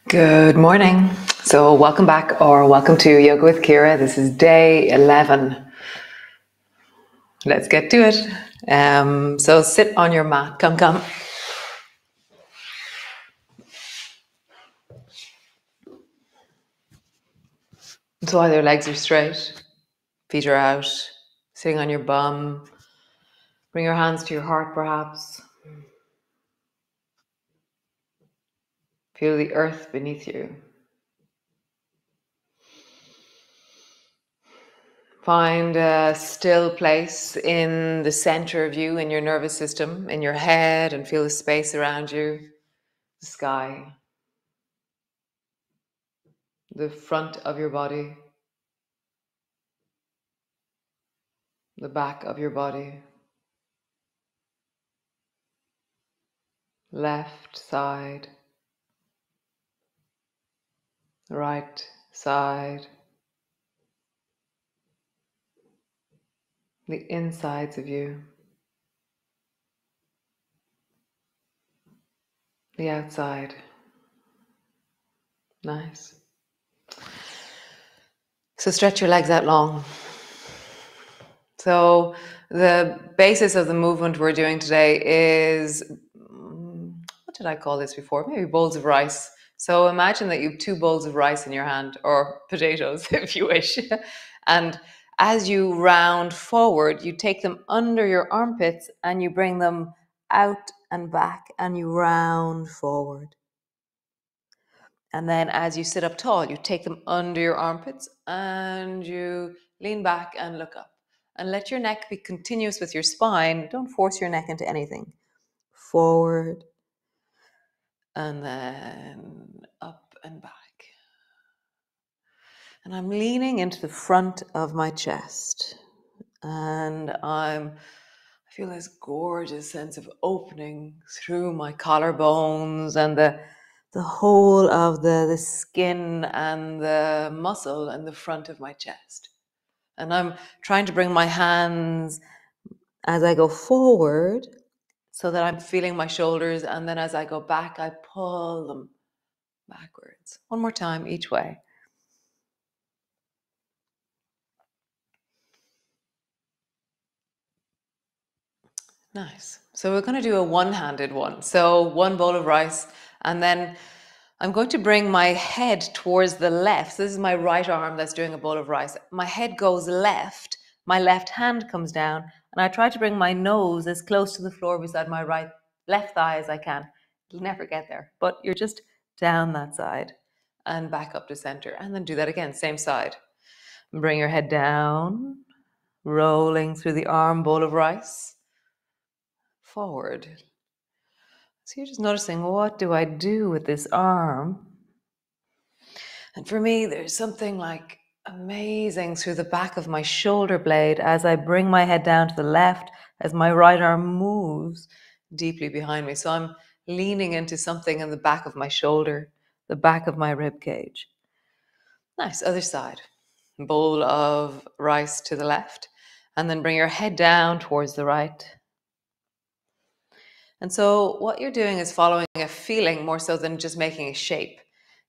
Good morning. So welcome back or welcome to Yoga with Ciara. This is day 11. Let's get to it. So sit on your mat. Come. So either legs are straight, feet are out, sitting on your bum. Bring your hands to your heart perhaps. Feel the earth beneath you. Find a still place in the center of you, in your nervous system, in your head, and feel the space around you, the sky, the front of your body, the back of your body, left side, right side, the insides of you, the outside. Nice. So stretch your legs out long. So the basis of the movement we're doing today is, what did I call this before? Maybe bowls of rice. So imagine that you have two bowls of rice in your hand, or potatoes if you wish. And as you round forward, you take them under your armpits and you bring them out and back and you round forward. And then as you sit up tall, you take them under your armpits and you lean back and look up. And let your neck be continuous with your spine. Don't force your neck into anything. Forward and then up and back. And I'm leaning into the front of my chest. And I feel this gorgeous sense of opening through my collarbones and the whole of the skin and the muscle in the front of my chest. And I'm trying to bring my hands as I go forward so that I'm feeling my shoulders, and then as I go back, I pull them backwards. One more time, each way. Nice. So we're going to do a one-handed one. So one bowl of rice, and then I'm going to bring my head towards the left. So this is my right arm that's doing a bowl of rice. My head goes left, my left hand comes down, and I try to bring my nose as close to the floor beside my left thigh as I can. You'll never get there, but you're just down that side and back up to center. And then do that again, same side. Bring your head down, rolling through the arm bowl of rice. Forward. So you're just noticing, what do I do with this arm? And for me, there's something like amazing through the back of my shoulder blade as I bring my head down to the left, as my right arm moves deeply behind me. So I'm leaning into something in the back of my shoulder, the back of my rib cage. Nice. Other side. Bowl of rice to the left, and then bring your head down towards the right. And so what you're doing is following a feeling more so than just making a shape.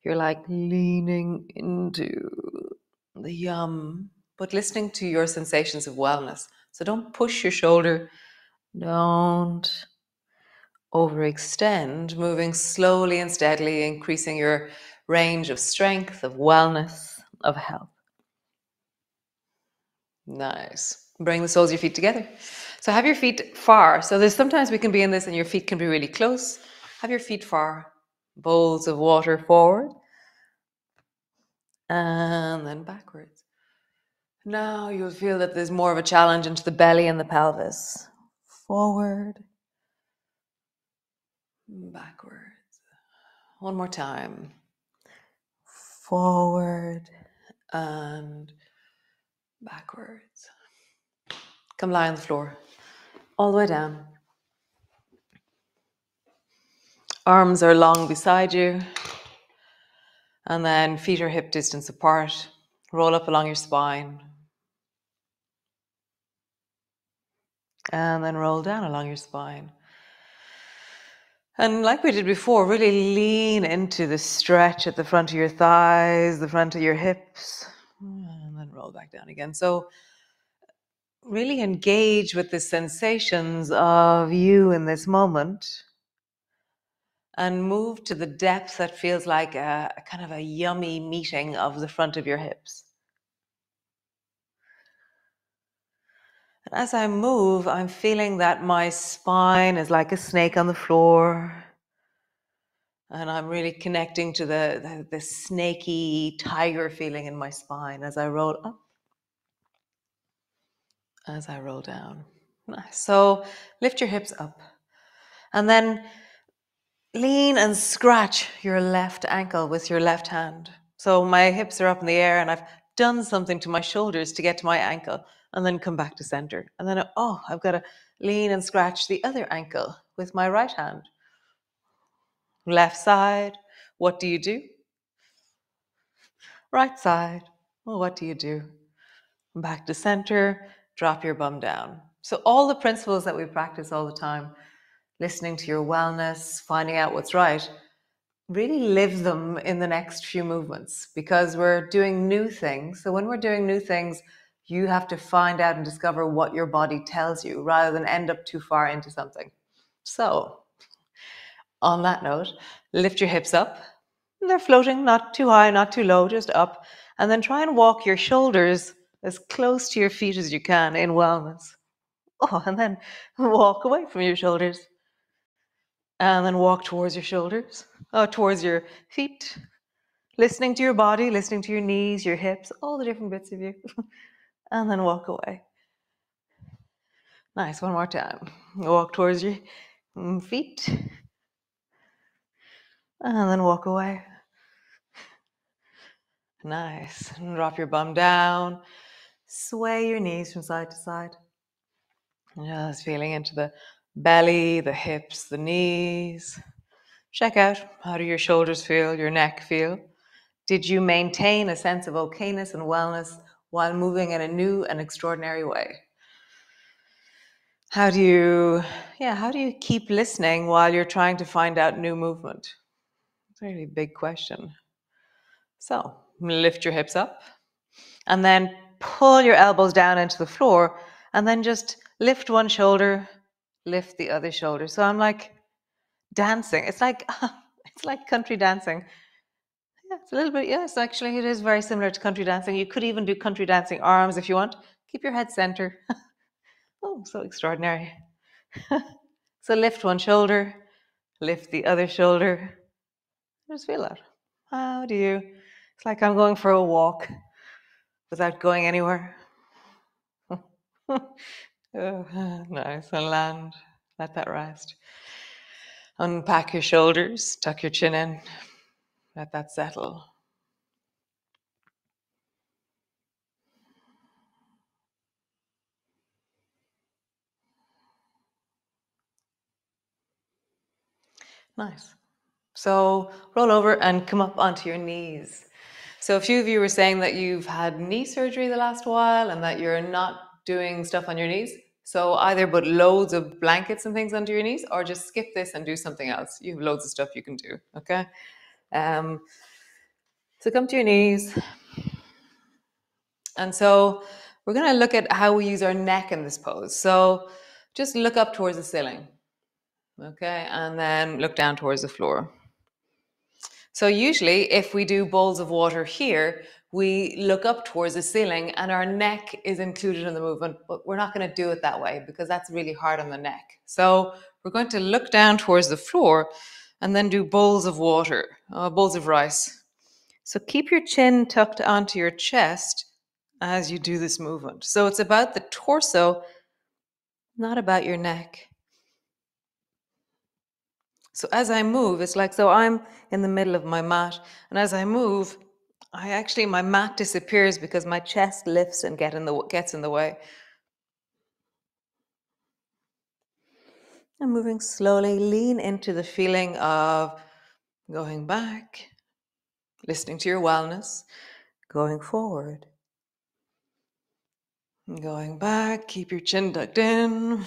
You're like leaning into the yum, but listening to your sensations of wellness. So don't push your shoulder. Don't overextend, moving slowly and steadily, increasing your range of strength, of wellness, of health. Nice. Bring the soles of your feet together. So have your feet far. So there's sometimes we can be in this and your feet can be really close. Have your feet far. Bowls of water forward. And then backwards. Now you'll feel that there's more of a challenge into the belly and the pelvis. Forward. Backwards. One more time. Forward and backwards. Come lie on the floor. All the way down. Arms are long beside you. And then feet are hip distance apart. Roll up along your spine. And then roll down along your spine. And like we did before, really lean into the stretch at the front of your thighs, the front of your hips, and then roll back down again. So really engage with the sensations of you in this moment and move to the depth that feels like a kind of a yummy meeting of the front of your hips. And as I move, I'm feeling that my spine is like a snake on the floor. And I'm really connecting to the snaky tiger feeling in my spine as I roll up, as I roll down. Nice. So lift your hips up and then lean and scratch your left ankle with your left hand. So my hips are up in the air and I've done something to my shoulders to get to my ankle and then come back to center. And then, I've got to lean and scratch the other ankle with my right hand. Left side, what do you do? Right side, well, what do you do? Back to center, drop your bum down. So all the principles that we practice all the time, listening to your wellness, finding out what's right, really live them in the next few movements because we're doing new things. So when we're doing new things, you have to find out and discover what your body tells you rather than end up too far into something. So on that note, lift your hips up. They're floating, not too high, not too low, just up. And then try and walk your shoulders as close to your feet as you can in wellness. And then walk away from your shoulders. And then walk towards your shoulders, towards your feet. Listening to your body, listening to your knees, your hips, all the different bits of you. And then walk away. Nice, one more time. Walk towards your feet. And then walk away. Nice. And drop your bum down. Sway your knees from side to side. Just feeling into the belly, the hips, the knees. Check out, how do your shoulders feel, your neck feel? Did you maintain a sense of okayness and wellness while moving in a new and extraordinary way? How do you keep listening while you're trying to find out new movement? It's a really big question. So lift your hips up and then pull your elbows down into the floor and then just lift one shoulder, lift the other shoulder. So I'm like dancing. It's like country dancing. Yeah, it's a little bit, yes, actually it is very similar to country dancing. You could even do country dancing arms if you want. Keep your head center. Oh, so extraordinary. So lift one shoulder, lift the other shoulder. Just feel that. How do you? It's like I'm going for a walk without going anywhere. Nice, and land. Let that rest. Unpack your shoulders, tuck your chin in. Let that settle. Nice. So roll over and come up onto your knees. So a few of you were saying that you've had knee surgery the last while and that you're not doing stuff on your knees. So either put loads of blankets and things under your knees or just skip this and do something else. You have loads of stuff you can do, okay? So come to your knees. And so we're going to look at how we use our neck in this pose. So just look up towards the ceiling, okay? And then look down towards the floor. So usually if we do bowls of water here, we look up towards the ceiling and our neck is included in the movement, but we're not going to do it that way because that's really hard on the neck. So we're going to look down towards the floor and then do bowls of water, bowls of rice. So keep your chin tucked onto your chest as you do this movement. So it's about the torso, not about your neck. So as I move, it's like, so I'm in the middle of my mat, and as I move, my mat disappears because my chest lifts and gets in the way. And moving slowly, lean into the feeling of going back, listening to your wellness, going forward, going back, keep your chin tucked in,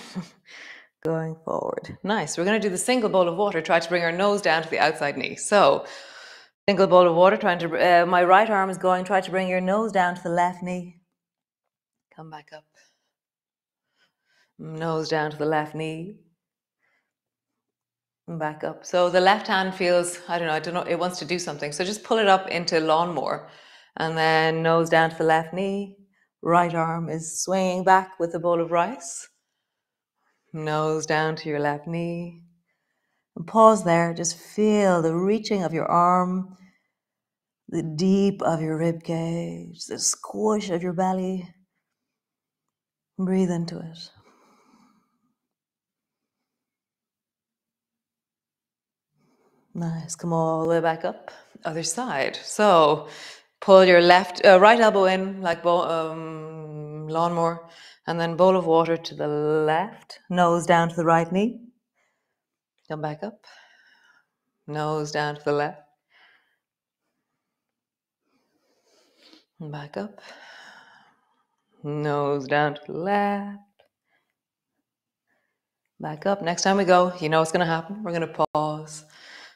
going forward. Nice. We're going to do the single bowl of water. Try to bring our nose down to the outside knee. So, single bowl of water, trying to, my right arm is going, try to bring your nose down to the left knee. Come back up. Nose down to the left knee. And back up. So the left hand feels, I don't know, it wants to do something. So just pull it up into lawnmower. And then nose down to the left knee. Right arm is swinging back with a bowl of rice. Nose down to your left knee. And pause there. Just feel the reaching of your arm, the deep of your rib cage, the squish of your belly. Breathe into it. Nice. Come all the way back up. Other side. So pull your right elbow in like lawnmower, and then bowl of water to the left. Nose down to the right knee. Come back up. Nose down to the left. And back up. Nose down to the left. Back up. Next time we go, you know what's going to happen. We're going to pause.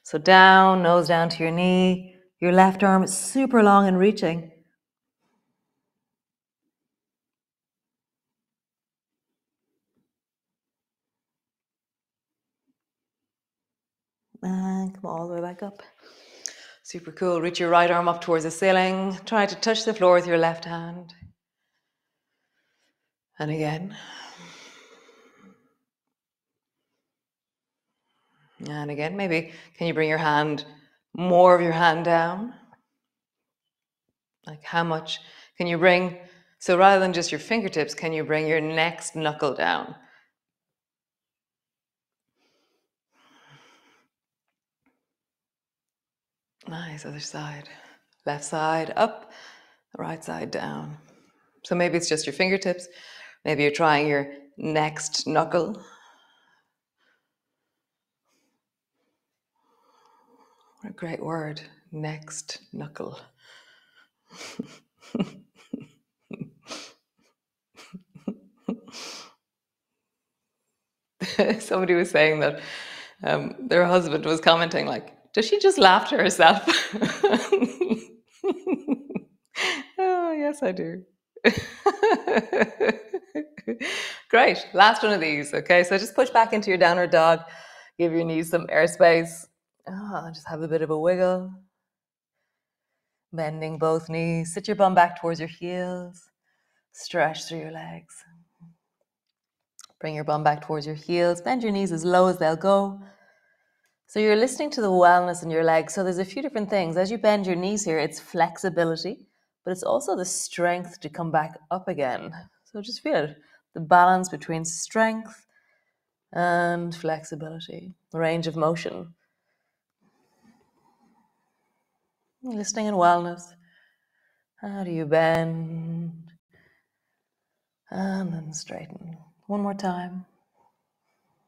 So down, nose down to your knee. Your left arm is super long and reaching. And come all the way back up. Super cool. Reach your right arm up towards the ceiling. Try to touch the floor with your left hand. And again. And again, maybe can you bring your hand, more of your hand down? Like how much can you bring? So rather than just your fingertips, can you bring your next knuckle down? Nice, other side. Left side up, right side down. So maybe it's just your fingertips. Maybe you're trying your next knuckle. What a great word, next knuckle. Somebody was saying that their husband was commenting like, does she just laugh to herself? Oh, yes, I do. Great. Last one of these. Okay. So just push back into your downward dog. Give your knees some airspace. Just have a bit of a wiggle. Bending both knees. Sit your bum back towards your heels. Stretch through your legs. Bring your bum back towards your heels. Bend your knees as low as they'll go. So you're listening to the wellness in your legs. So there's a few different things. As you bend your knees here, it's flexibility, but it's also the strength to come back up again. So just feel it. The balance between strength and flexibility, range of motion. Listening in wellness. How do you bend? And then straighten. One more time.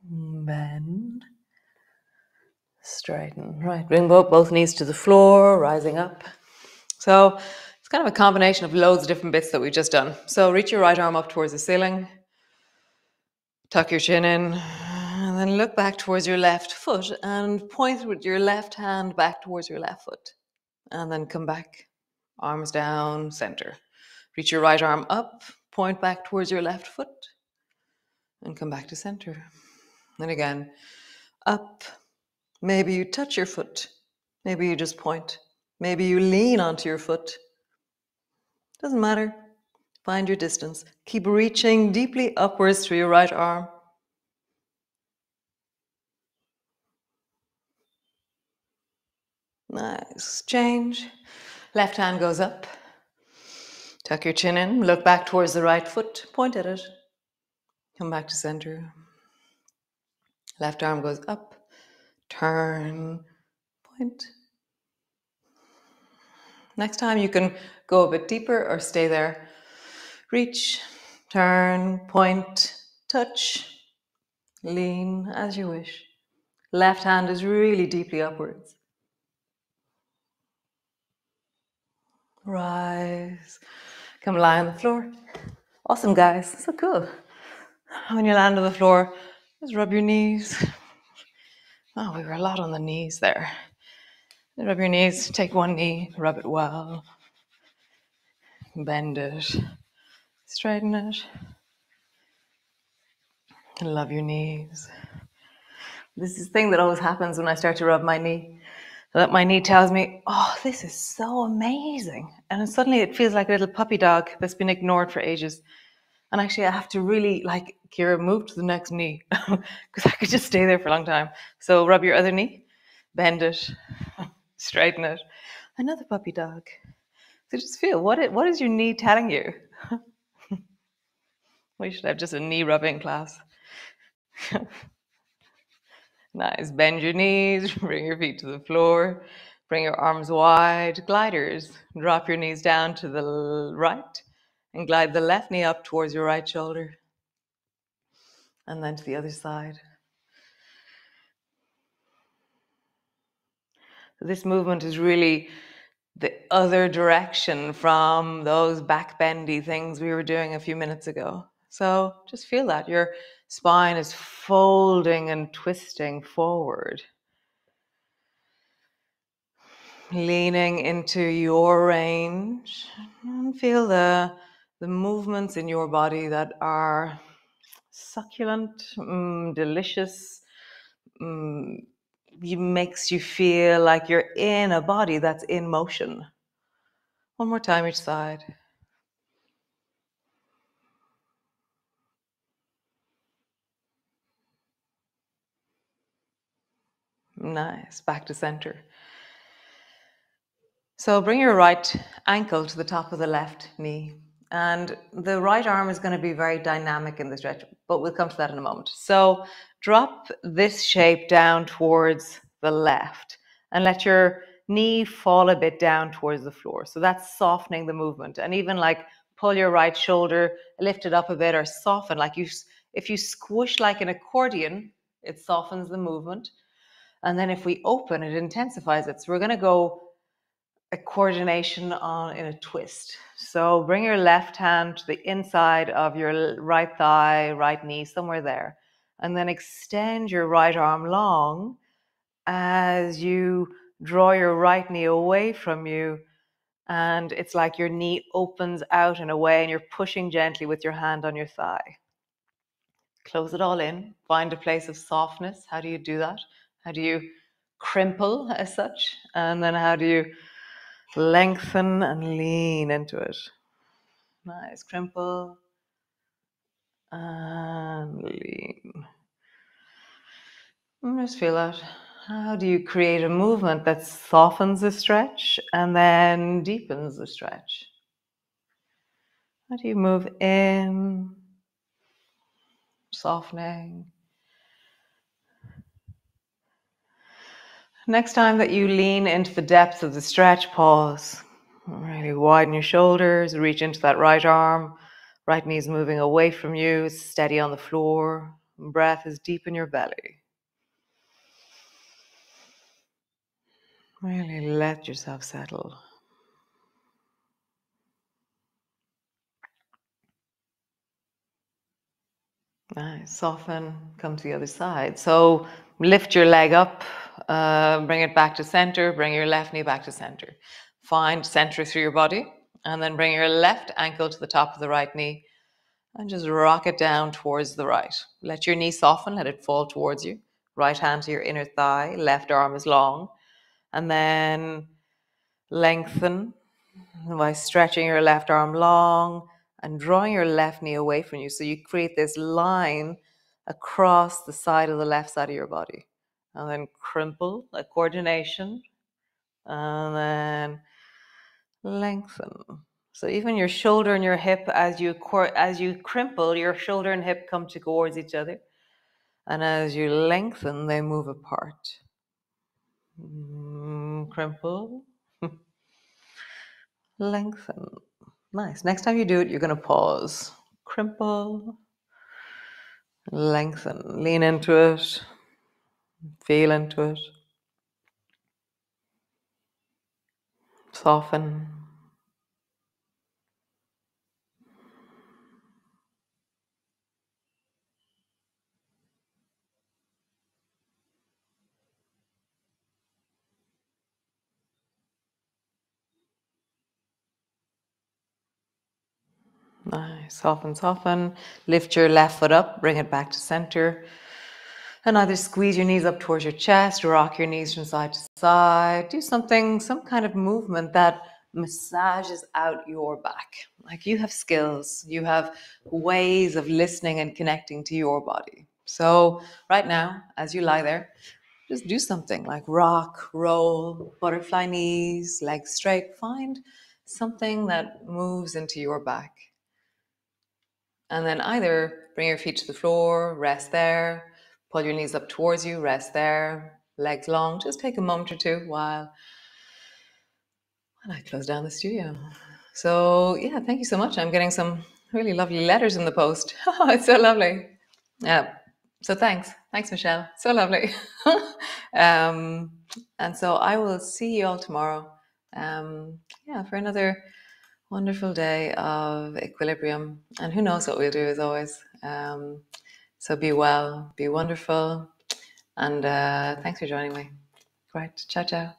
Bend. Straighten. Right, bring both knees to the floor, rising up. So it's kind of a combination of loads of different bits that we've just done. So reach your right arm up towards the ceiling. Tuck your chin in. And then look back towards your left foot and point with your left hand back towards your left foot. And then come back. Arms down, center. Reach your right arm up. Point back towards your left foot. And come back to center. And again, up. Maybe you touch your foot. Maybe you just point. Maybe you lean onto your foot. Doesn't matter. Find your distance. Keep reaching deeply upwards through your right arm. Nice. Change. Left hand goes up. Tuck your chin in. Look back towards the right foot. Point at it. Come back to center. Left arm goes up. Turn. Point. Next time you can go a bit deeper or stay there. Reach. Turn. Point. Touch. Lean as you wish. Left hand is really deeply upwards. Rise. Come lie on the floor. Awesome, guys. So cool. When you land on the floor, Just rub your knees. Oh, we were a lot on the knees there. Rub your knees, take one knee, rub it well, bend it, straighten it, and love your knees. This is the thing that always happens when I start to rub my knee. That my knee tells me, oh, this is so amazing. And then suddenly it feels like a little puppy dog that's been ignored for ages. And actually I have to really, like, Ciara, move to the next knee because I could just stay there for a long time. So rub your other knee, bend it, straighten it. Another puppy dog. So just feel, what is your knee telling you? We should have just a knee rubbing class. Nice. Bend your knees, bring your feet to the floor, bring your arms wide. Gliders. Drop your knees down to the right and glide the left knee up towards your right shoulder. And then to the other side. This movement is really the other direction from those back bendy things we were doing a few minutes ago. So just feel that your spine is folding and twisting forward. Leaning into your range, and feel the movements in your body that are succulent, delicious, makes you feel like you're in a body that's in motion. One more time each side. Nice. Back to center. So bring your right ankle to the top of the left knee. And the right arm is going to be very dynamic in the stretch, but we'll come to that in a moment. So drop this shape down towards the left and let your knee fall a bit down towards the floor. So that's softening the movement. And even like pull your right shoulder, lift it up a bit, or soften. Like if you squish like an accordion, it softens the movement. And then if we open, it intensifies it. So we're going to go a coordination in a twist. So bring your left hand to the inside of your right thigh, right knee, somewhere there. And then extend your right arm long as you draw your right knee away from you. And it's like your knee opens out and away and you're pushing gently with your hand on your thigh. Close it all in. Find a place of softness. How do you do that? How do you crimple as such? And then how do you lengthen and lean into it? Nice. Crimple and lean. Just feel that. How do you create a movement that softens the stretch and then deepens the stretch? How do you move in, softening? Next time that you lean into the depths of the stretch, pause. Really widen your shoulders, reach into that right arm. Right knee's moving away from you, it's steady on the floor. Breath is deep in your belly. Really let yourself settle. Nice. Soften, come to the other side. So lift your leg up, bring it back to center, bring your left knee back to center. Find center through your body, and then bring your left ankle to the top of the right knee and just rock it down towards the right. Let your knee soften, let it fall towards you. Right hand to your inner thigh, left arm is long, and then lengthen by stretching your left arm long and drawing your left knee away from you. So you create this line across the side of the left side of your body. And then crimple, like coordination, and then lengthen. So even your shoulder and your hip, as you crimple, your shoulder and hip come towards each other. And as you lengthen, they move apart. Crimple, lengthen. Nice. Next time you do it, you're going to pause. Crimple, lengthen, lean into it, feel into it, soften. Nice. Soften, soften. Lift your left foot up, bring it back to center. And either squeeze your knees up towards your chest, rock your knees from side to side. Do something, some kind of movement that massages out your back. Like you have skills, you have ways of listening and connecting to your body. So, right now, as you lie there, just do something like rock, roll, butterfly knees, legs straight. Find something that moves into your back. And then either bring your feet to the floor, rest there, pull your knees up towards you, rest there, legs long. Just take a moment or two while I close down the studio. So, yeah, thank you so much. I'm getting some really lovely letters in the post. Oh, it's so lovely. Yeah. So thanks. Thanks, Michelle. So lovely. um, and so I will see you all tomorrow. Yeah, for another wonderful day of equilibrium. And who knows what we'll do as always. So be well, be wonderful. And thanks for joining me. Right. Ciao, ciao.